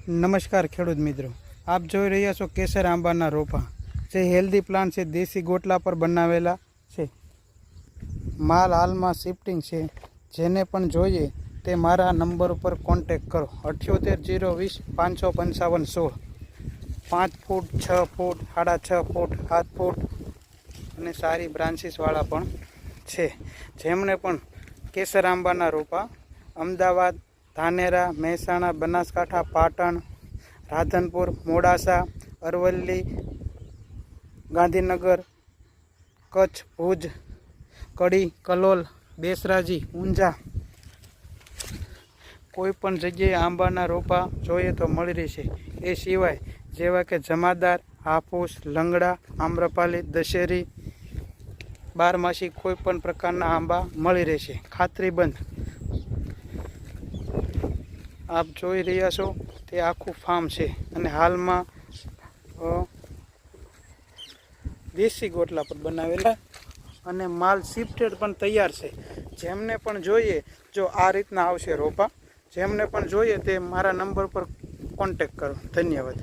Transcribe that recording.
નમસ્કાર ખેડૂત મિત્રો, આપ જોઈ રહ્યા છો કેસર આંબાના રોપા જે હેલ્ધી પ્લાન્ટ છે, દેશી ગોટલા પર બનાવેલા છે। માલ હાલમાં શિફ્ટિંગ છે, જેને પણ જોઈએ તે મારા નંબર ઉપર કોન્ટેક કરો 78 020 555 16। 5 ફૂટ 6 ફૂટ 6.5 ફૂટ 7 ફૂટ અને સારી બ્રાન્ચીસવાળા પણ છે। જેમણે પણ કેસર આંબાના રોપા અમદાવાદ, ધાનેરા, મહેસાણા, બનાસકાંઠા, પાટણ, રાધનપુર, મોડાસા, અરવલ્લી, ગાંધીનગર, કચ્છ, ભુજ, કડી, કલોલ, બેસરાજી, ઊંઝા કોઈ પણ જગ્યાએ આંબાના રોપા જોઈએ તો મળી રહેશે। એ સિવાય જેવા કે જમાદાર, હાફૂસ, લંગડા, આમ્રપાલી, દશેરી, બારમાસી કોઈ પણ પ્રકારના આંબા મળી રહેશે ખાતરીબંધ। આપ જોઈ રહ્યા છો તે આખું ફાર્મ છે અને હાલમાં દેશી ગોટલા પર બનાવેલા અને માલ શિફ્ટેડ પણ તૈયાર છે। જેમને પણ જોઈએ, જો આ રીતના આવશે રોપા, જેમને પણ જોઈએ તે મારા નંબર પર કોન્ટેક કરો। ધન્યવાદ।